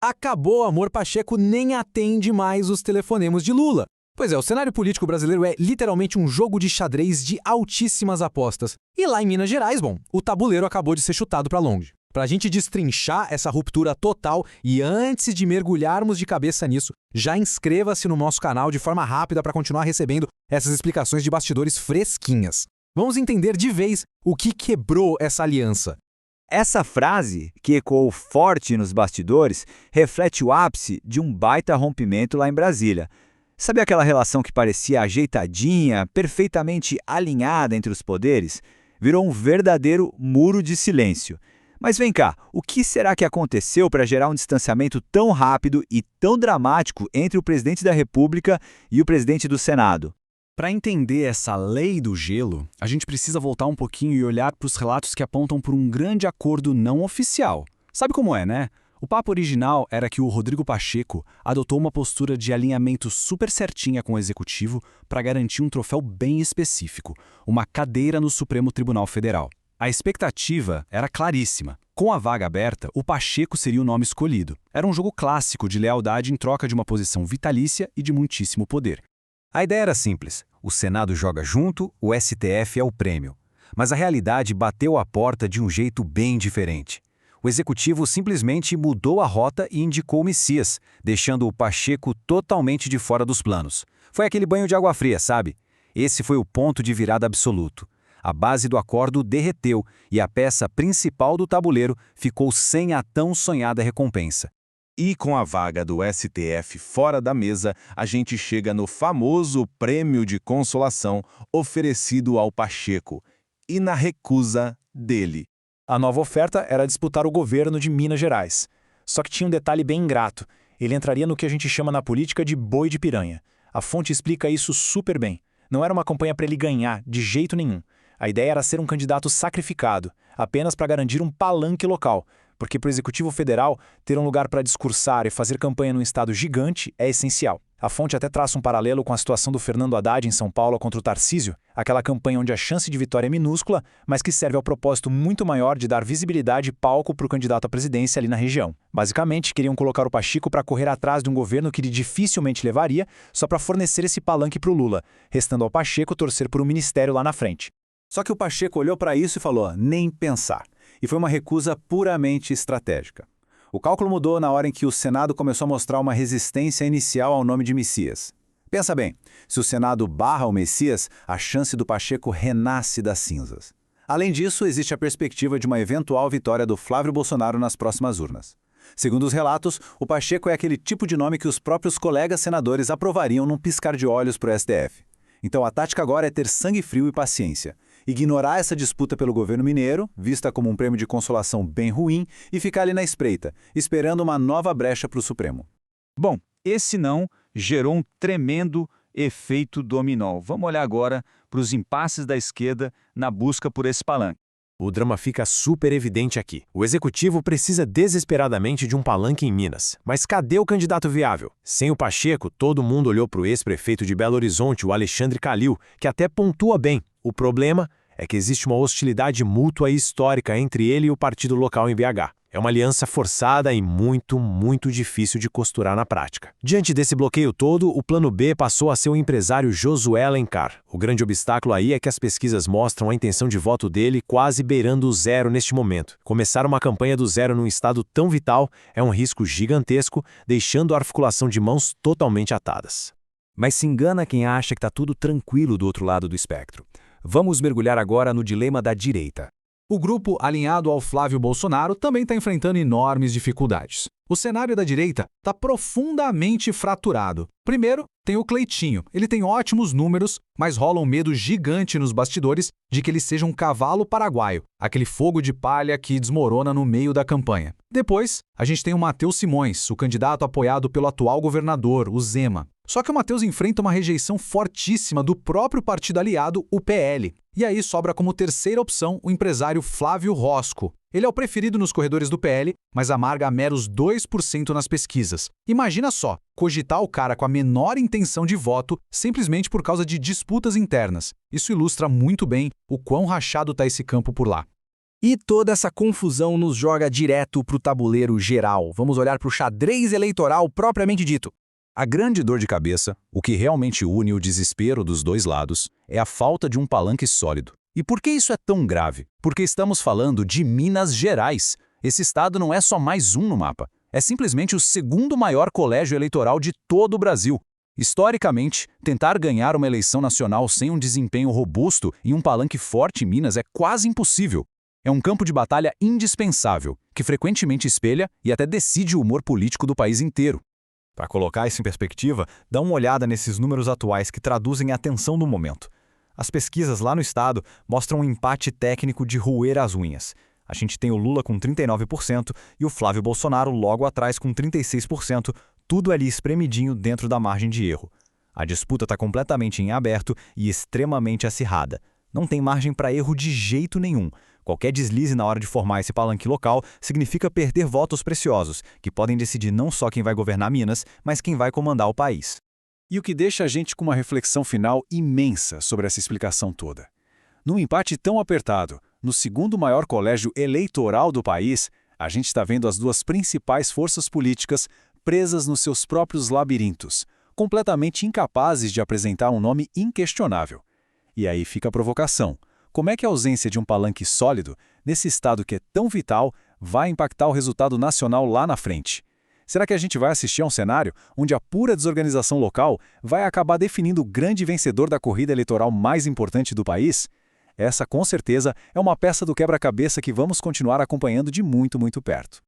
Acabou, amor, Pacheco nem atende mais os telefonemas de Lula. Pois é, o cenário político brasileiro é literalmente um jogo de xadrez de altíssimas apostas. E lá em Minas Gerais, bom, o tabuleiro acabou de ser chutado para longe. Para a gente destrinchar essa ruptura total e antes de mergulharmos de cabeça nisso, já inscreva-se no nosso canal de forma rápida para continuar recebendo essas explicações de bastidores fresquinhas. Vamos entender de vez o que quebrou essa aliança. Essa frase, que ecoou forte nos bastidores, reflete o ápice de um baita rompimento lá em Brasília. Sabe aquela relação que parecia ajeitadinha, perfeitamente alinhada entre os poderes? Virou um verdadeiro muro de silêncio. Mas vem cá, o que será que aconteceu para gerar um distanciamento tão rápido e tão dramático entre o presidente da República e o presidente do Senado? Para entender essa lei do gelo, a gente precisa voltar um pouquinho e olhar para os relatos que apontam por um grande acordo não oficial. Sabe como é, né? O papo original era que o Rodrigo Pacheco adotou uma postura de alinhamento super certinha com o executivo para garantir um troféu bem específico, uma cadeira no Supremo Tribunal Federal. A expectativa era claríssima. Com a vaga aberta, o Pacheco seria o nome escolhido. Era um jogo clássico de lealdade em troca de uma posição vitalícia e de muitíssimo poder. A ideia era simples. O Senado joga junto, o STF é o prêmio. Mas a realidade bateu a porta de um jeito bem diferente. O executivo simplesmente mudou a rota e indicou o Messias, deixando o Pacheco totalmente de fora dos planos. Foi aquele banho de água fria, sabe? Esse foi o ponto de virada absoluto. A base do acordo derreteu e a peça principal do tabuleiro ficou sem a tão sonhada recompensa. E com a vaga do STF fora da mesa, a gente chega no famoso prêmio de consolação oferecido ao Pacheco e na recusa dele. A nova oferta era disputar o governo de Minas Gerais. Só que tinha um detalhe bem ingrato. Ele entraria no que a gente chama na política de boi de piranha. A fonte explica isso super bem. Não era uma campanha para ele ganhar, de jeito nenhum. A ideia era ser um candidato sacrificado, apenas para garantir um palanque local, porque para o Executivo Federal, ter um lugar para discursar e fazer campanha num estado gigante é essencial. A fonte até traça um paralelo com a situação do Fernando Haddad em São Paulo contra o Tarcísio, aquela campanha onde a chance de vitória é minúscula, mas que serve ao propósito muito maior de dar visibilidade e palco para o candidato à presidência ali na região. Basicamente, queriam colocar o Pacheco para correr atrás de um governo que ele dificilmente levaria, só para fornecer esse palanque para o Lula, restando ao Pacheco torcer por um ministério lá na frente. Só que o Pacheco olhou para isso e falou, nem pensar. E foi uma recusa puramente estratégica. O cálculo mudou na hora em que o Senado começou a mostrar uma resistência inicial ao nome de Messias. Pensa bem, se o Senado barra o Messias, a chance do Pacheco renasce das cinzas. Além disso, existe a perspectiva de uma eventual vitória do Flávio Bolsonaro nas próximas urnas. Segundo os relatos, o Pacheco é aquele tipo de nome que os próprios colegas senadores aprovariam num piscar de olhos para o STF. Então a tática agora é ter sangue frio e paciência. Ignorar essa disputa pelo governo mineiro, vista como um prêmio de consolação bem ruim, e ficar ali na espreita, esperando uma nova brecha para o Supremo. Bom, esse não gerou um tremendo efeito dominó. Vamos olhar agora para os impasses da esquerda na busca por esse palanque. O drama fica super evidente aqui. O executivo precisa desesperadamente de um palanque em Minas. Mas cadê o candidato viável? Sem o Pacheco, todo mundo olhou para o ex-prefeito de Belo Horizonte, o Alexandre Calil, que até pontua bem. O problema é que existe uma hostilidade mútua e histórica entre ele e o partido local em BH. É uma aliança forçada e muito difícil de costurar na prática. Diante desse bloqueio todo, o plano B passou a ser o empresário Josué Alencar. O grande obstáculo aí é que as pesquisas mostram a intenção de voto dele quase beirando o zero neste momento. Começar uma campanha do zero num estado tão vital é um risco gigantesco, deixando a articulação de mãos totalmente atadas. Mas se engana quem acha que está tudo tranquilo do outro lado do espectro. Vamos mergulhar agora no dilema da direita. O grupo alinhado ao Flávio Bolsonaro também está enfrentando enormes dificuldades. O cenário da direita está profundamente fraturado. Primeiro, tem o Cleitinho. Ele tem ótimos números, mas rola um medo gigante nos bastidores de que ele seja um cavalo paraguaio, aquele fogo de palha que desmorona no meio da campanha. Depois, a gente tem o Matheus Simões, o candidato apoiado pelo atual governador, o Zema. Só que o Matheus enfrenta uma rejeição fortíssima do próprio partido aliado, o PL. E aí sobra como terceira opção o empresário Flávio Rosco. Ele é o preferido nos corredores do PL, mas amarga a meros 2% nas pesquisas. Imagina só, cogitar o cara com a menor intenção de voto simplesmente por causa de disputas internas. Isso ilustra muito bem o quão rachado está esse campo por lá. E toda essa confusão nos joga direto para o tabuleiro geral. Vamos olhar para o xadrez eleitoral propriamente dito. A grande dor de cabeça, o que realmente une o desespero dos dois lados, é a falta de um palanque sólido. E por que isso é tão grave? Porque estamos falando de Minas Gerais. Esse estado não é só mais um no mapa. É simplesmente o segundo maior colégio eleitoral de todo o Brasil. Historicamente, tentar ganhar uma eleição nacional sem um desempenho robusto e um palanque forte em Minas é quase impossível. É um campo de batalha indispensável, que frequentemente espelha e até decide o humor político do país inteiro. Para colocar isso em perspectiva, dá uma olhada nesses números atuais que traduzem a tensão do momento. As pesquisas lá no estado mostram um empate técnico de roer as unhas. A gente tem o Lula com 39% e o Flávio Bolsonaro logo atrás com 36%, tudo ali espremidinho dentro da margem de erro. A disputa está completamente em aberto e extremamente acirrada. Não tem margem para erro de jeito nenhum. Qualquer deslize na hora de formar esse palanque local significa perder votos preciosos, que podem decidir não só quem vai governar Minas, mas quem vai comandar o país. E o que deixa a gente com uma reflexão final imensa sobre essa explicação toda. Num empate tão apertado, no segundo maior colégio eleitoral do país, a gente está vendo as duas principais forças políticas presas nos seus próprios labirintos, completamente incapazes de apresentar um nome inquestionável. E aí fica a provocação. Como é que a ausência de um palanque sólido, nesse estado que é tão vital, vai impactar o resultado nacional lá na frente? Será que a gente vai assistir a um cenário onde a pura desorganização local vai acabar definindo o grande vencedor da corrida eleitoral mais importante do país? Essa, com certeza, é uma peça do quebra-cabeça que vamos continuar acompanhando de muito, muito perto.